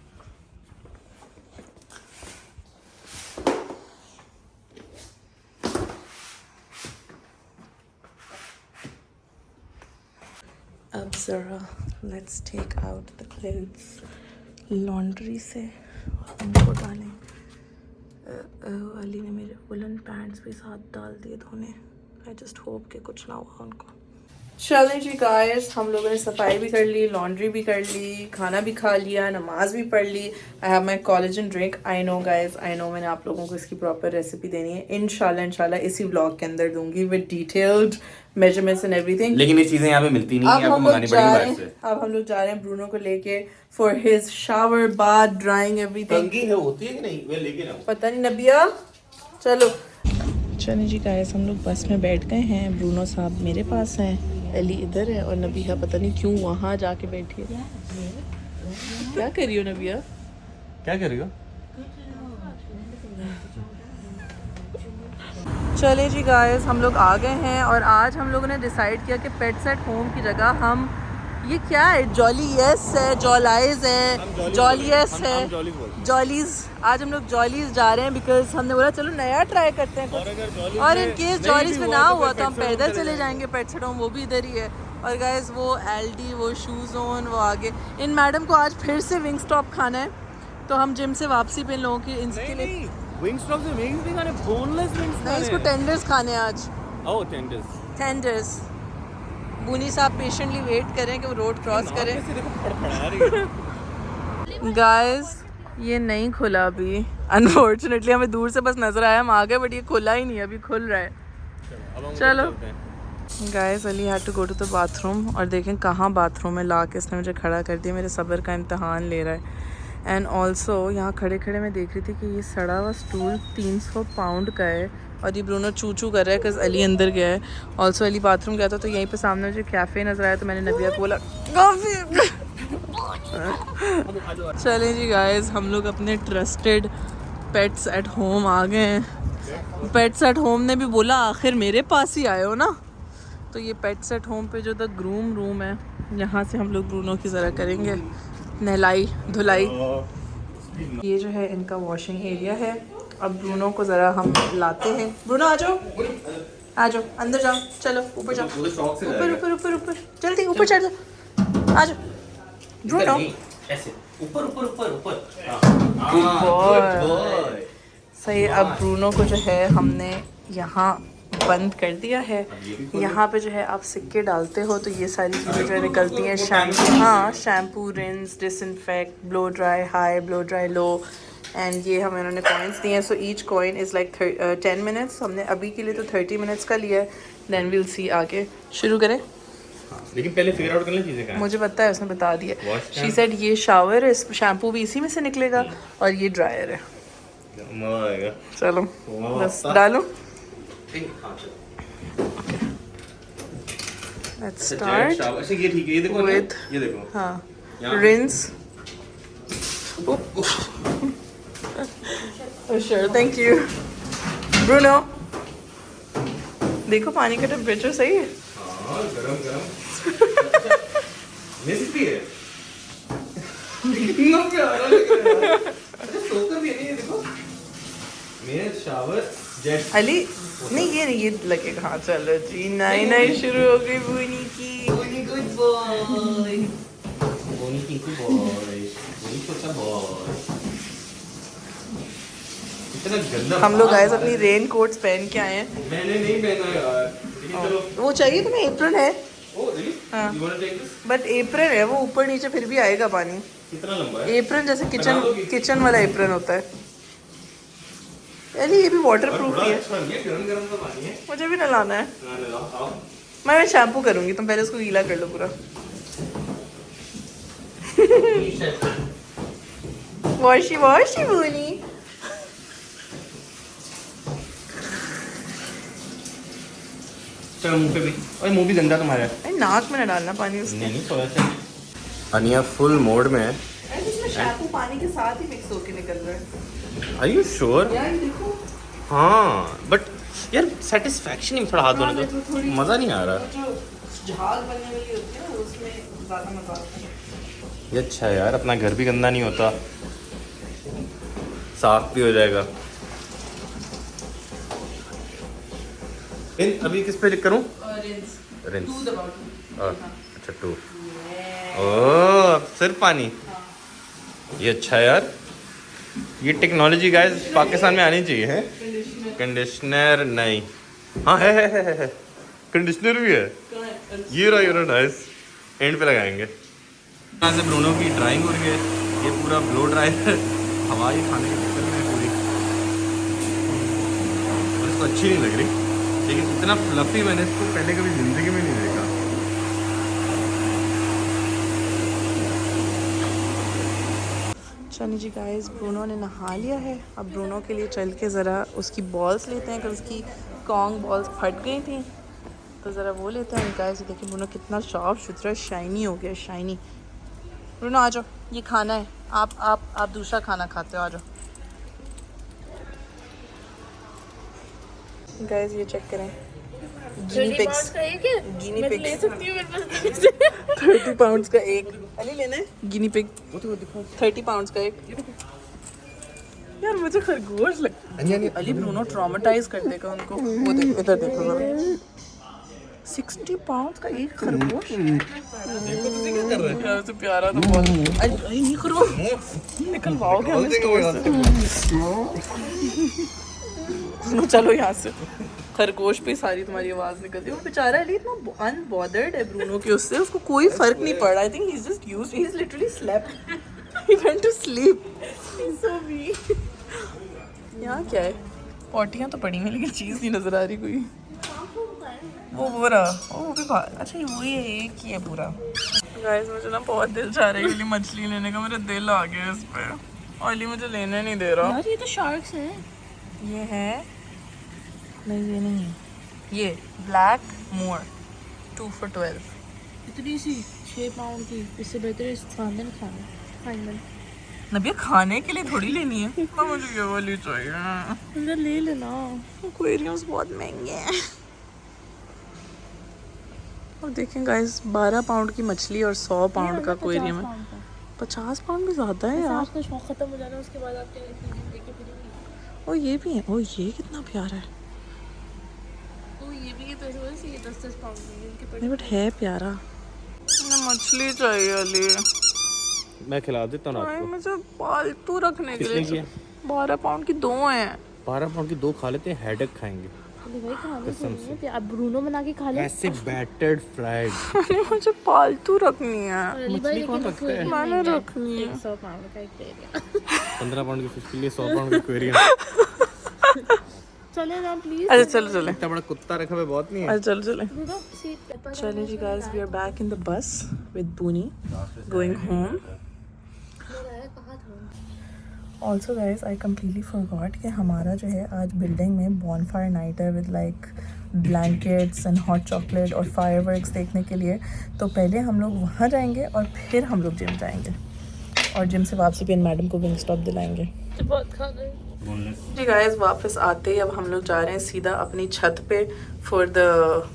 अब ज़रा let's take out the clothes laundry से और उनको डालें। अली ने मेरे वुलन पैंट्स भी साथ डाल दिए धोने। आई जस्ट होप कि कुछ ना हुआ उनको। चलें जी गाइस, हम लोगों ने सफाई भी कर ली, लॉन्ड्री भी कर ली, खाना भी खा लिया, नमाज भी पढ़ ली। I have my collagen drink. I know guys, I know मैंने आप लोगों को इसकी प्रॉपर रेसिपी देनी है इंशाल्लाह इसी व्लॉग के अंदर दूंगी with detailed measurements and everything. लेकिन ये चीजें यहाँ पे मिलती नहीं है, आपको मंगानी पड़ेगी बाहर से। अब हम लोग जा रहे हैं ब्रूनो को लेके for his shower, bath, drawing, everything. टंकी है होती है कि नहीं, मैं लेके ना पता नहीं नबिया, चलो। चलिए जी गाइस, हम लोग बस में बैठ गए हैं। ब्रूनो साहब मेरे पास हैं, अली इधर है और नबिया पता नहीं क्यों वहाँ जाके बैठी है। क्या कर रही हो नबिया? क्या कर रही हो? चले जी गाइस, हम लोग आ गए हैं और आज हम लोगों ने डिसाइड किया कि पेट्स एट होम की जगह हम ये क्या है, जॉली यस है, जॉलाइज है, जॉलियस है, जॉलीज। आज हम लोग जॉलीज जा रहे हैं बिकॉज हमने बोला चलो नया ट्राई करते हैं। और इन केस जॉलीज में ना हुआ तो हम पैदल चले जाएंगे पेट्स एट होम, वो भी इधर ही है। और गाइस वो एल्डी, वो शू जोन, वो आगे। इन मैडम को आज फिर से विंग स्टॉप खाना है, तो हम जिम से वापसी पे इन लोगों की इनके लिए विंग स्टॉप से विंग्स नहीं खाने, बोनलेस विंग्स नहीं, इसको टेंडर्स खाने हैं आज। ओह टेंडर्स। टेंडर्स। बूनी साहब पेशेंटली वेट करें कि वो रोड क्रॉस करें। गाइस ये नहीं खुला अभी, अनफॉर्चुनेटली हमें दूर से बस नज़र आया, हम आ गए, बट ये खुला ही नहीं, अभी खुल रहा है। चलो guys, Ali had to go to the bathroom और देखें कहाँ बाथरूम है, ला के इसने मुझे खड़ा कर दिया, मेरे सब्र का इम्तहान ले रहा है। एंड ऑल्सो यहाँ खड़े खड़े मैं देख रही थी कि ये सड़ा हुआ स्टूल 300 पाउंड का है और ये ब्रूनो चू चू कर रहा है बिकॉज अली अंदर गया है। ऑल्सो अली बाथरूम गया था, तो यहीं पे सामने मुझे कैफ़े नज़र आया, तो मैंने नबिया को बोला कॉफ़ी। चलें जी गाइस, हम लोग अपने ट्रस्टेड पेट्स एट होम आ गए हैं। पेट्स एट होम ने भी बोला आखिर मेरे पास ही आए हो ना, तो ये पेट्स एट होम पे जो द ग्रूम रूम है, यहाँ से हम लोग ब्रूनो की ज़रा करेंगे नहलाई धुलाई। ये जो है इनका वॉशिंग एरिया है। अब ब्रूनो को ज़रा हम लाते हैं। ब्रूनो आ जाओ, आ जाओ, अंदर जाओ, चलो ऊपर जाओ, ऊपर ऊपर ऊपर ऊपर, जल्दी ऊपर चढ़ जाओ, आ जाओ ब्रूनो, ऐसे ऊपर ऊपर ऊपर ऊपर। सही। अब ब्रूनो को जो है हमने यहाँ बंद कर दिया है। यहाँ पे जो है आप सिक्के डालते हो तो ये सारी चीज़ें जो निकलती हैं। शैम्पू, हाँ shampoo, rinse, disinfect, blow dry high, blow dry low, and ये हमें उन्होंने कॉइन्स दिए हैं। So each coin is like 10 minutes. हमने अभी के लिए तो 30 मिनट्स का लिया है, देन विल सी आगे। शुरू करें? लेकिन पहले फिगर आउट कर लें चीज़ें क्या। मुझे पता है, उसने बता दिया। शी सेड ये शावर है, शैम्पू भी इसी में से निकलेगा और ये ड्रायर है। मज़ा आएगा। चलो बस डालो। Let's start अच्छा ये ठीक है, ये देखो with, ये देखो, हाँ, rinse. Oh, sure, thank you. Bruno. देखो पानी का टेम्परेचर सही है। हाँ गरम गरम भी है। इतना प्यारा लग रहा है यार। अच्छा सोकर भी नहीं है देखो। मेरा शावर जेट अली नहीं ये नहीं, ये लगेगा। हाँ चलो जी, नई नई शुरू हो गई बूनी की। बोनी गुड बॉय, बोनी पिंकू बॉय, बोनी छोटा बॉय। इतना गंदा। हम लोग गाइस अपनी रेन कोट्स पहन के आए हैं। मैंने नहीं पहना यार। लेकिन चलो। वो चाहिए तुम्हें? एप्रन है ओह रियली? हाँ। You wanna take this? But apron है, वो ऊपर नीचे फिर भी आएगा पानी। कितना लंबा है? एप्रन जैसे बना लोगी? किचन वाला एप्रन होता है। अली ये भी वाटर प्रूफ ही है। अच्छा ये गरम गरम का पानी है। मुझे भी नहलाना है। हाँ ले लो आओ। मैं शैम्पू करूंगी, तुम पहले उसको गीला कर लो पूरा। Washy washy Boonie. चलो मुंह पे भी। ओए मुंह भी गंदा तुम्हारा है। अरे नाक में न डालना पानी उसके। नहीं थोड़ा सा। अनिया फुल मोड में है। अरे इसमें शैम्पू पानी के साथ ही मिक्स होके निकल रहा है। Are you sure? यार ये देखो। हाँ बट यार सेटिस्फैक्शन नहीं थोड़ा हाथ धोने हाँ, दो। मज़ा नहीं आ रहा। जो झाग बनने वाली होती है ना उसमें ज़्यादा मजा आता है। ये अच्छा है यार, अपना घर भी गंदा नहीं होता, साफ भी हो जाएगा। अभी किस पे करूँ? रिंस। अच्छा 2। ओह सिर्फ पानी। ये अच्छा है यार। ये टेक्नोलॉजी गाइस पाकिस्तान में आनी चाहिए है। कंडीशनर नहीं। हाँ है कंडीशनर भी है। ये रहा नाइस। एंड पे लगाएंगे। यहाँ से ब्रूनो की ड्राइंग हो रही है। ये पूरा ब्लो ड्राई है, हवाई खाने के चक्कर में पूरी। और इसको अच्छी नहीं लग रही, लेकिन इतना फ्लफी मैंने इसको पहले कभी ज़िंदगी में नहीं देखा। चलिए जी गाइस, ब्रूनो ने नहा लिया है। अब ब्रूनो के लिए चल के ज़रा उसकी बॉल्स लेते हैं, क्योंकि उसकी कॉन्ग बॉल्स फट गई थी, तो ज़रा वो लेते हैं। गाइस देखिए ब्रूनो कितना साफ सुथरा शाइनी हो गया, शाइनी। ब्रूनो आ जाओ, ये खाना है। आप दूसरा खाना खाते हो, आ जाओ। गाइस ये चेक करें, गिनी पिग्स। गिनी पिग्स ले सकती हूँ मेरे पास 30 पाउंड्स का एक। अली लेना है गिनी पिग? 30 पाउंड्स का एक। यार मुझे खरगोश लगता है। अली ब्रूनो ट्रॉमेटाइज कर देगा उनको। वो देखो इधर देखो, 60 पाउंड्स का एक खरगोश। देखो तुझे क्या कर रहा है? यार से प्यारा तो बहुत। अरे नहीं करो, निकलवाओगे हमें स्टोर से। चलो यहाँ से। खरगोश पे सारी तुम्हारी आवाज निकलती है। वो बेचारा अली इतना अनबॉदर्ड है ब्रूनो के उससे, उसको कोई फर्क नहीं पड़ा। I think he is just used, he is literally slept, he went to sleep. So weak. यहाँ क्या है? पॉटियाँ तो पड़ी हैं लेकिन चीज़ नहीं नजर आ रही कोई। वो पूरा वो भी अच्छा ये वही है, एक ही है पूरा। गाइस मुझे ना बहुत दिल चाह रहा है ये मछली लेने का, मेरा दिल आ गया इस पे। अली मुझे लेने नहीं दे रहा। यार ये तो शार्क्स है। ये है नहीं, ये नहीं है, ये ब्लैक मोर 2 for 12। इतनी सी 6 पाउंड की, इससे बेहतर है फाइनल खाना। फाइनल नबिया खाने के लिए थोड़ी लेनी है। मुझे ये वाली चाहिए। अंदर ले लेना। एक्वेरियम्स बहुत महंगे हैं। और देखें गाइस 12 पाउंड की मछली और 100 पाउंड का एक्वेरियम है। 50 पाउंड भी ज़्यादा है यार। आपका शौक खत्म हो जाना, उसके बाद आप क्या लेके फिरेंगे। और ये भी है। और ये कितना प्यारा है। तो ये भी ये पैसे वैसे ये 10-10 पाउंड में इनके नहीं बट है प्यारा। मुझे मछली चाहिए अली। मैं खिला देता हूँ भाई आपको। मुझे पालतू रखने के कितने की लिए। है? 12 पाउंड की 2 हैं। 12 पाउंड की 2 खा लेते हैं, हेडेक खाएंगे। अरे भाई खाने चाहिए थे, अब ब्रूनो बना के खा ले। ऐसे बैटर्ड फ्राइड। मुझे पालतू रखनी है। अली भाई कौन रखता है? मैंने रखनी है। 100 पाउंड का एक दे दिया। 15 पाउंड की फिश के लिए 100 पाउंड का एक्वेरियम। चले ना प्लीज। अच्छा चलो चले। इतना बड़ा कुत्ता रखा हुआ बहुत नहीं है। अच्छा चलो चले। ब्रूनो सीट पे चलिए जी guys, we are back in the bus with Boonie going home. कहाँ था? Also guys I completely forgot कि हमारा जो है आज बिल्डिंग में बॉनफायर नाइट है with like blankets and hot chocolate और फायरवर्क्स देखने के लिए। तो पहले हम लोग वहाँ जाएंगे और फिर हम लोग जिम जाएंगे, और जिम से वापसी पे इन मैडम को विंग स्टॉप दिलाएंगे। बहुत खा गए। जी गाइस, वापस आते ही अब हम लोग जा रहे हैं सीधा अपनी छत पे for the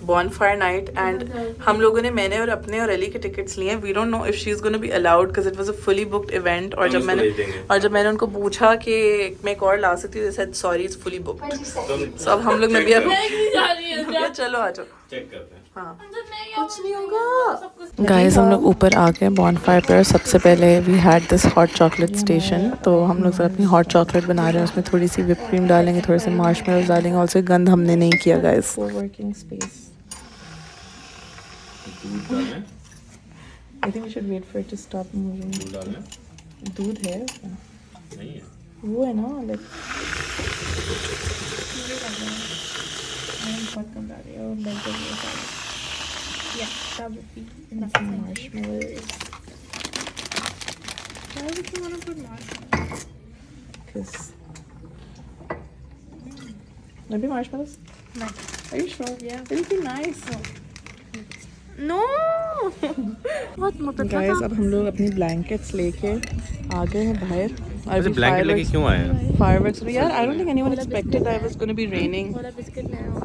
bonfire night. And हम लोगों ने, मैंने और अपने और अली के टिकट्स लिए हैं। We don't know if she is gonna be allowed because it was a fully booked event. और जब मैंने उनको पूछा कि मैं एक और ला सकती हूँ, they said sorry it's fully booked. So अब हम लोग ने भी अब चलो आ जाओ, चेक करते हैं। हाँ कुछ नहीं होगा। गाइस हम लोग ऊपर आ गए बॉनफायर पर। सबसे पहले we had this hot chocolate station. तो हम लोग अपनी हॉट चॉकलेट बना रहे हैं, उसमें थोड़ी सी व्हिप क्रीम डालेंगे, थोड़े से मार्शमेलोज डालेंगे। ऑल्सो गंद हमने नहीं किया guys. Working space. I think we should wait for it to stop moving. दूध है नहीं है वो है ना, like Yeah, that would be enough. marshmallows Why would you want to put marshmallows? because maybe marshmallows. No. Are you sure? Yeah. It'll be nice. No! बहुत मोटा था। गाइस अब हम लोग अपनी ब्लैंकेट्स लेके आ गए हैं बाहर। वैसे ब्लैंकेट लेके क्यों आए हैं? फायरवर्क्स यार, I don't think anyone expected that it was gonna be raining. वाला बिस्किट ले आओ।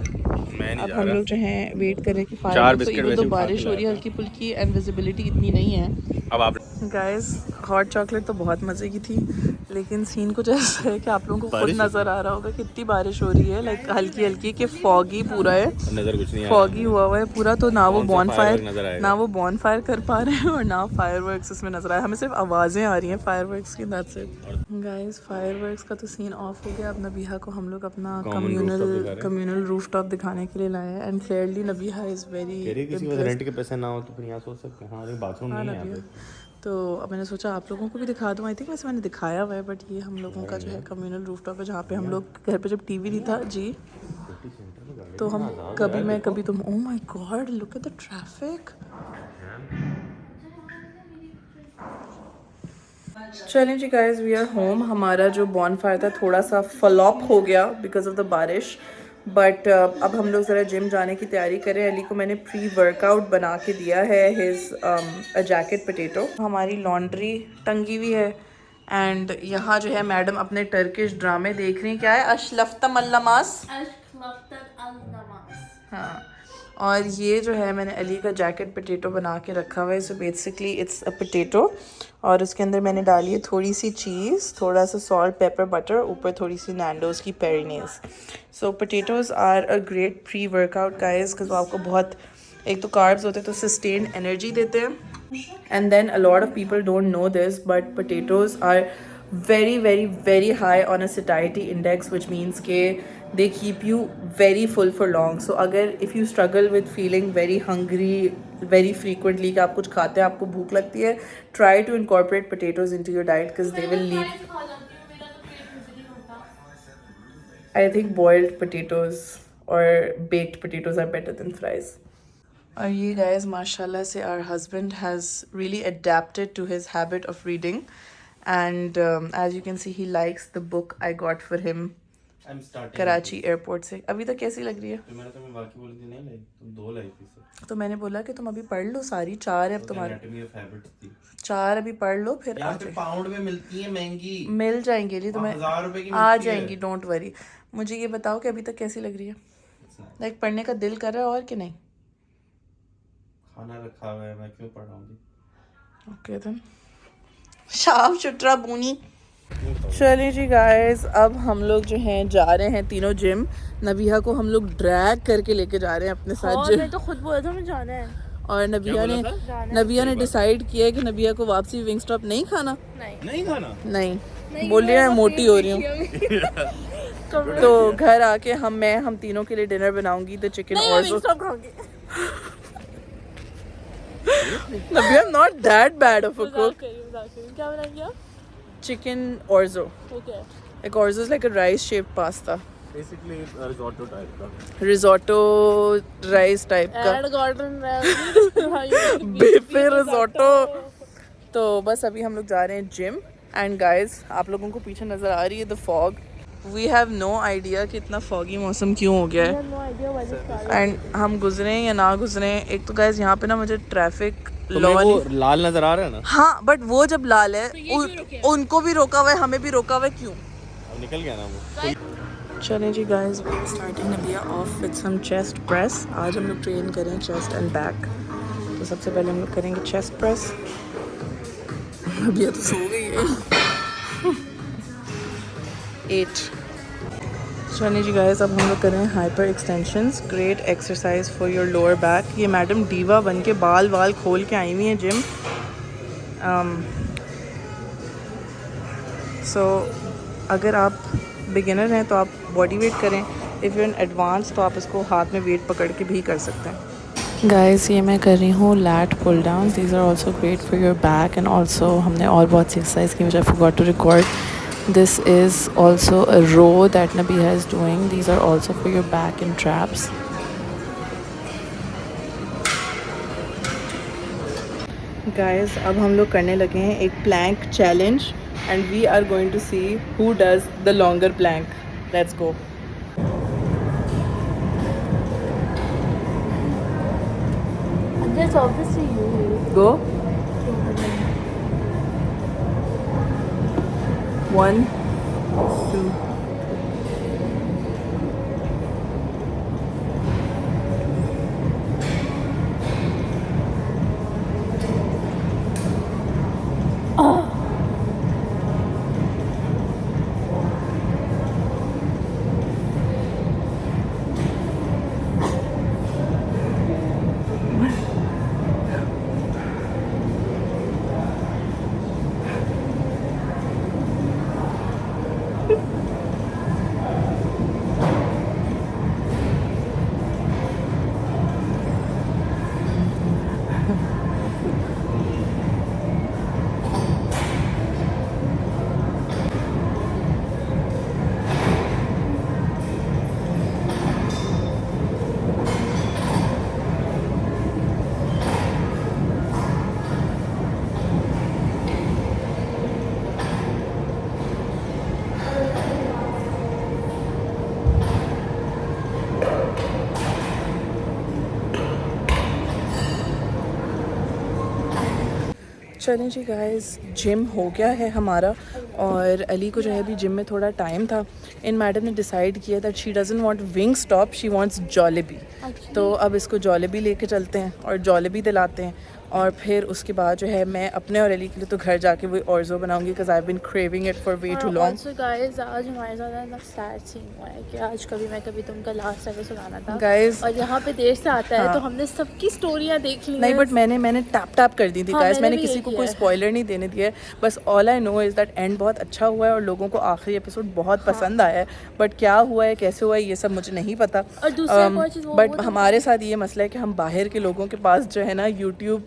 मैं नहीं अब जा हम रहा। लोग जो हैं वेट कर रहे हैं कि चार फायरवर्क्स, बिस्किट तो वैसे भी बारिश खा हो रही है के हल्की फुल्की एंड विजिबिलिटी इतनी नहीं है। अब आप गाइस हॉट चॉकलेट तो बहुत मज़े की थी, लेकिन सीन कुछ ऐसा है कि आप लोगों को खुद बारिश नज़र आ रहा होगा कितनी बारिश हो रही है। लाइक हल्की हल्की कि फॉगी पूरा है, नजर कुछ नहीं आया। फॉगी हुआ है पूरा। तो ना वो कौन सा बॉनफायर firework नजर आएगा? ना वो बॉनफायर कर पा रहे हैं और ना फायरवर्क्स इसमें नजर आया। हमें सिर्फ आवाज़ें आ रही हैं फायरवर्क्स की, दैट्स इट। गाइस फायरवर्क्स का तो सीन ऑफ हो गया। अब नबीहा को हम लोग अपना कम्युनल रूफटॉप दिखाने के लिए लाए हैं। And clearly Nabiha is very किसी को रेंट के पैसे ना हो तो फिर यहाँ सोच सकते हैं। हाँ लेकिन बाथरूम नहीं है यहाँ पे। तो अब मैंने सोचा आप लोगों को भी दिखा दूँ। आई थिंक वैसे मैंने दिखाया हुआ है, बट ये हम लोगों का जो है कम्युनल रूफटॉप है, जहाँ पे हम लोग घर पे जब टीवी नहीं था जी, तो हम कभी मैं कभी तुम। Oh my God, look at the traffic. चलें जी गाइस, वी आर होम। हमारा जो बॉनफायर था थोड़ा सा फ्लॉप हो गया बिकॉज ऑफ द बारिश, बट अब हम लोग ज़रा जिम जाने की तैयारी करें। अली को मैंने प्री वर्कआउट बना के दिया है, हिज अ जैकेट पोटैटो। हमारी लॉन्ड्री टंगी हुई है एंड यहाँ जो है मैडम अपने टर्किश ड्रामे देख रही हैं। क्या है? अशलफ्तम अल्लमास। हाँ, और ये जो है मैंने अली का जैकेट पोटैटो बना के रखा हुआ है। So basically it's a potato और उसके अंदर मैंने डाली है थोड़ी सी चीज़, थोड़ा सा सॉल्ट, पेपर, बटर, ऊपर थोड़ी सी नैंडोज़ की perinaise. So potatoes are a great pre workout guys, because आपको बहुत, एक तो कार्ब्स होते हैं तो सस्टेन एनर्जी देते हैं। And then a lot of people don't know this, but potatoes are very very very high on a satiety index, which means ke they keep you very full for long. So अगर if you struggle with feeling very hungry very frequently कि आप कुछ खाते हैं आपको भूख लगती है, try to incorporate potatoes into your diet because they will leave. I think boiled potatoes or baked potatoes are better than fries. और ये guys माशाल्लाह से our husband has really adapted to his habit of reading. And as you can see, he likes the book I got for him Karachi airport से। अभी तक कैसी लग रही है? तो मैंने तुम्हें बाकी बोली थी नहीं लाई, तुम 2 लाई थी सर। तो मैंने बोला कि तुम अभी पढ़ लो सारी, 4 है अब तुम्हारे। एनाटॉमी ऑफ हैबिट्स थी। 4 अभी पढ़ लो फिर यहाँ पे पाउंड में मिलती है महंगी। मिल जाएंगी जी तुम्हें, 1000 रुपए की आ जाएंगी, डोंट वरी। मुझे ये बताओ कि अभी तक कैसी लग रही है? लाइक पढ़ने का दिल कर रहा है और कि नहीं? खाना रखा हुआ है, मैं क्यों पढ़ रहा हूँ? ओके देन, शाम शुट्रा बूनी। चलिए जी गाइस, अब हम लोग जो हैं जा रहे हैं तीनों जिम। नबीहा को हम लोग ड्रैग करके लेके जा रहे हैं अपने साथ जिम। मैं तो खुद बोला था मैं जाना है। और नबिया ने डिसाइड किया है कि नबिया को वापसी विंग स्टॉप नहीं खाना। नहीं खाना? नहीं बोल रही है मैं मोटी हो रही हूँ। तो घर आके हम तीनों के लिए डिनर बनाऊंगी, the chicken orzo. Nabia not that bad of a cook. क्या बनाएंगे आप? Chicken orzo. Okay. Like orzo is like a rice shaped pasta. Basically risotto type का। Risotto rice type का। And Gordon Ramsay। बेफे risotto। तो बस अभी हम लोग जा रहे हैं जिम। एंड गाइज आप लोगों को पीछे नज़र आ रही है the fog. We have no idea कि इतना फॉगी मौसम क्यों हो गया है। एंड हम गुजरे या ना गुजरे, एक तो गाइज यहाँ पे ना मुझे ट्रैफिक लाल नजर आ रहा है ना। हाँ बट वो जब लाल है उनको भी रोका हुआ है, हमें भी रोका हुआ है, क्यों? निकल गया ना वो। चलें जी गाइस, वी आर स्टार्टिंग नबिया off with some chest press. आज हम लोग ट्रेन करें चेस्ट एंड बैक। तो सबसे पहले हम लोग करेंगे चेस्ट प्रेस। नबिया तो सो गई है। 8। चलिए जी गाइस, अब हम लोग करें hyper extensions. Great exercise for your lower back. ये मैडम डीवा बन के बाल वाल खोल के आई हुई हैं जिम। सो अगर आप बिगिनर हैं तो आप बॉडी वेट करें। इफ़ यू एन एडवांस तो आप इसको हाथ में वेट पकड़ के भी कर सकते हैं। गाइस, ये मैं कर रही हूँ lat pull down. These are also great for your back and also हमने और बहुत सी एक्सरसाइज की which I forgot to record. This is also a row that Nabiha is doing. These are also for your back and traps. Guys, अब हम लोग करने लगे हैं एक plank challenge and we are going to see who does the longer plank. Let's go. That's obviously you. Go. 1, 2. चलें जी guys, gym हो गया है हमारा और अली को जो है अभी जिम में थोड़ा टाइम था। इन मैडम ने डिसाइड किया that she doesn't want wing stop, she wants Jollibee. तो अब इसको जॉलेबी लेके चलते हैं और जॉलेबी दिलाते हैं और फिर उसके बाद जो है मैं अपने और अली के लिए तो घर जाके वही ऑर्ज़ो बनाऊंगी because I have been craving it for way too long. Also guys, आज हमारे साथ ना सैड सीन हुआ है कि आज कभी मैं कभी तुम का लास्ट एपिसोड सुनाना था गाइस और यहाँ पे देर से आता है हाँ। तो हमने सबकी स्टोरियाँ देख ली नहीं, बट मैंने टैप कर दी थी हाँ, गाइस। मैंने भी किसी यही को किया कोई है। स्पॉइलर नहीं देने दिया है। बस all I know is that and बहुत अच्छा हुआ है और लोगों को आखिरी एपिसोड बहुत पसंद आया है। बट क्या हुआ है, कैसे हुआ है, ये सब मुझे नहीं पता। और दूसरा कोई चीज़ बट हमारे साथ ये मसला है कि हम बाहर के लोगों के पास जो है ना यूट्यूब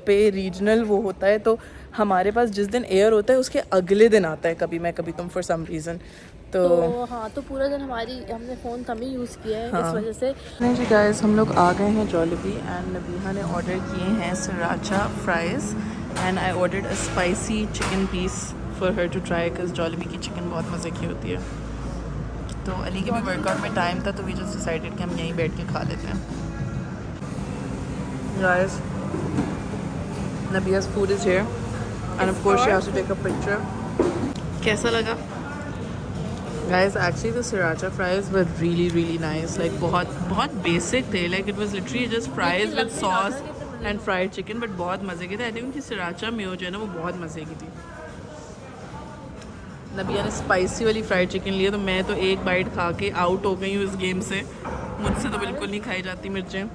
पे रीजनल वो होता है, तो हमारे पास जिस दिन एयर होता है उसके अगले दिन आता है कभी मैं कभी तुम फॉर सम रीज़न। तो हाँ, तो पूरा दिन हमने फ़ोन कम ही यूज़ किया है हाँ। इस वजह से। नहीं जी गाइस, हम लोग आ गए हैं जॉलिबी एंड नबीहा ने ऑर्डर किए हैं sriracha fries and I ordered a spicy chicken piece for her to try because Jollibee की चिकन बहुत मज़े की होती है। तो अली के भी वर्कआउट में टाइम था तो वी जस्ट डिसाइडेड कि हम यहीं बैठ के खा लेते हैं। Guys, Nabiya's food is here and of course she has to take a picture. कैसा लगा? Guys, actually the sriracha fries were really nice. Like बहुत basic थे. Like it was literally just fries with sauce and fried chicken, but बहुत मज़े के थे. I think उनकी sriracha mayo जो है ना वो बहुत मज़े की थी. नबिया ने स्पाइसी वाली फ्राइड चिकन लिया तो मैं तो एक बाइट खा के आउट हो गई हूँ इस गेम से। मुझसे तो बिल्कुल नहीं खाई जाती मिर्चें।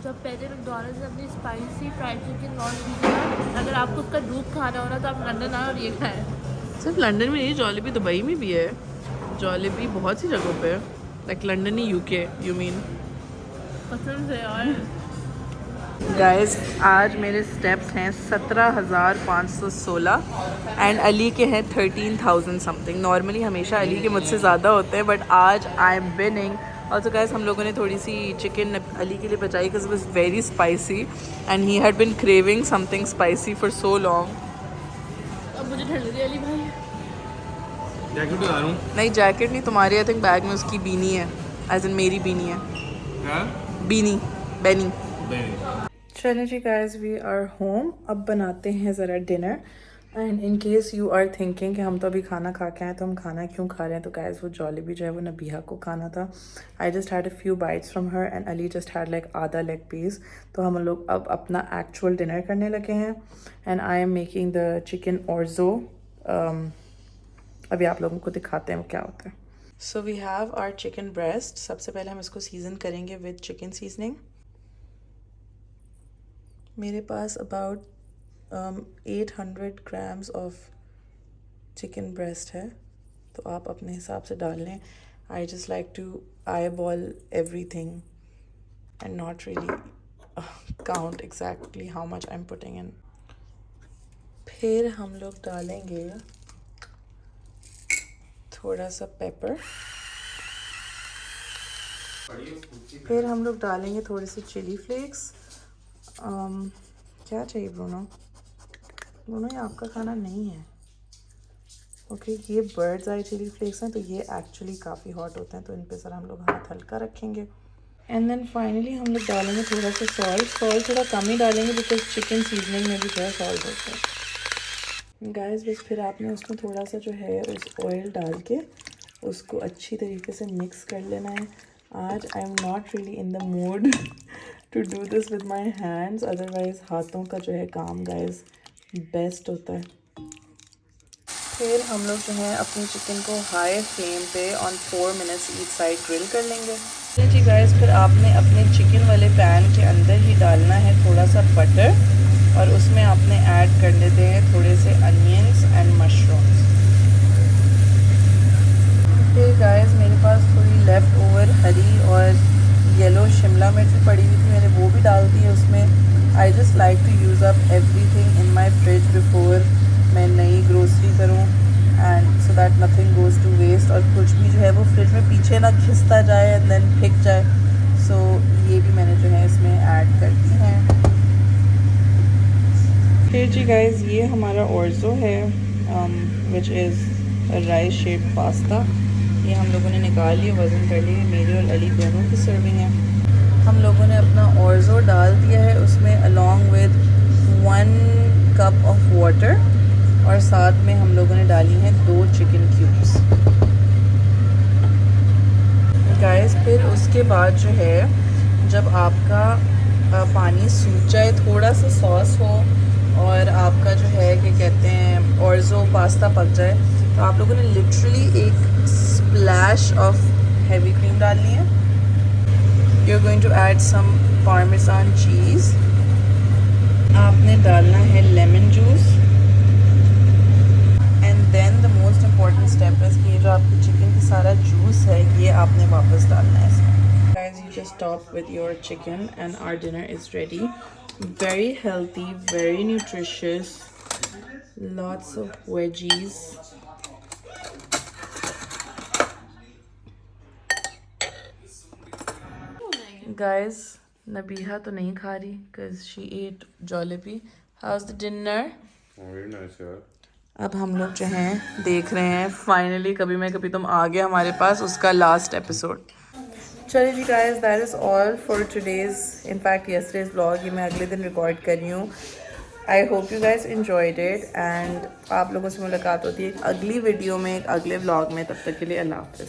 जब पहले मैकडॉनल्ड्स ने अपनी स्पाइसी फ्राइड चिकन लॉन्च की थी ना, अगर आपको उसका डूब खाना हो ना तो आप लंदन आए और ये खाएं। सिर्फ लंदन में नहीं, जॉलिबी दुबई में भी है। जॉलिबी बहुत सी जगहों पे है, like London he UK you mean. कसम से यार। गाइस, आज मेरे स्टेप्स हैं 17,516 एंड अली के हैं 13,000 समथिंग। नॉर्मली हमेशा अली के मुझसे ज़्यादा होते हैं बट आज I am winning. Also guys, हम लोगों ने थोड़ी सी चिकन अली के लिए बचाई because it was very spicy and he had been craving something spicy for so long. अब मुझे ठंड लगी अली भाई। जैकेट उतार हूँ। नहीं, जैकेट नहीं तुम्हारी, आई थिंक बैग में उसकी बीनी है, एज इन मेरी बीनी है। हाँ? बीनी बैनी। नहीं। चलें जी गाइस, वी आर होम। अब बनाते हैं ज़रा dinner. And in case you are thinking कि हम तो अभी खाना खा के आए तो हम खाना क्यों खा रहे हैं, तो गाइस वो जॉलिबी जो है वो नबीहा को खाना था. I just had a few bytes from her and Ali just had like आधा लेग पीस. तो हम लोग अब अपना एक्चुअल डिनर करने लगे हैं. And I am making the chicken orzo. अभी आप लोगों को दिखाते हैं वो क्या होता है. So we have our chicken breast. सबसे पहले हम इसको सीजन करेंगे विद चिकन सीजनिंग. मेरे पास about 800 grams of chicken breast है, तो आप अपने हिसाब से डाल लें. I just like to eyeball everything and not really count exactly how much I am putting in. फिर हम लोग डालेंगे थोड़ा सा पेपर. फिर हम लोग डालेंगे थोड़े से चिली फ्लेक्स. क्या चाहिए ब्रूनो? ब्रूनो ये आपका खाना नहीं है. ओके ये बर्ड्स आई चिली फ्लेक्स हैं, तो ये एक्चुअली काफ़ी हॉट होते हैं, तो इन पे सर हम लोग हाथ हल्का रखेंगे. एंड देन फाइनली हम लोग डालेंगे थोड़ा सा सॉल्ट थोड़ा कम ही डालेंगे बिकॉज चिकन सीजनिंग में भी जो है सॉल्ट होता है गाइस. बस फिर आपने उसमें थोड़ा सा जो है उस ऑयल डाल के उसको अच्छी तरीके से मिक्स कर लेना है. आज I am not really in the mood to do this with my hands, otherwise हाथों का जो है काम गाइस बेस्ट होता है. फिर हम लोग जो है अपनी चिकन को हाई फ्लेम पे on 4 minutes each side grill कर लेंगे. जी गाइस फिर आपने अपने चिकन वाले पैन के अंदर ही डालना है थोड़ा सा बटर, और उसमें आपने ऐड कर लेते हैं थोड़े से अनियंस एंड मशरूम्स. फिर गाइस मेरे पास थोड़ी लेफ़्ट ओवर हरी और येलो शिमला मिर्च पड़ी हुई थी, मैंने वो भी डाल दी है उसमें. I just like to use up everything in my fridge before मैं नई ग्रोसरी करूँ, and so that nothing goes to waste, और कुछ भी जो है वो फ्रिज में पीछे ना खिसता जाए एंड देन फेंक जाए. सो ये भी मैंने जो है इसमें ऐड कर दी है. फिर जी गाइस ये हमारा ऑर्जो है which is rice shaped pasta. ये हम लोगों ने निकाल लिया, वज़न कर लिए. मेरी और अली दोनों की सर्विंग है. हम लोगों ने अपना ऑर्जो डाल दिया है उसमें along with 1 cup of water, और साथ में हम लोगों ने डाली हैं 2 चिकन क्यूब्स. गाइस फिर उसके बाद जो है जब आपका पानी सूख जाए, थोड़ा सा सॉस हो और आपका जो है क्या कहते हैं ऑर्जो पास्ता पक जाए, तो आप लोगों ने लिटरली एक स्प्लैश ऑफ हैवी क्रीम डालनी है. You are going to add some parmesan cheese. आपने डालना है lemon juice. And then the most important step है कि ये जो आपकी चिकन की सारा जूस है ये आपने वापस डालना है इसमें. Guys, you just stop with your chicken and our dinner is ready. Very healthy, very nutritious, lots of veggies. Guys, Nabiha तो नहीं खा रही because she ate jalebi. How's the dinner? Very nice यार. अब हम लोग जो हैं देख रहे हैं फाइनली कभी मैं कभी तुम आ गए हमारे पास उसका लास्ट एपिसोड. चलिए जी guys, that is all for today's, in fact yesterday's vlog. ये मैं अगले दिन रिकॉर्ड कर रही हूँ. I hope you guys enjoyed it, and आप लोगों से मुलाकात होती है एक अगली वीडियो में, एक अगले व्लॉग में. तब तक के लिए अल्लाह हाफ़िज़.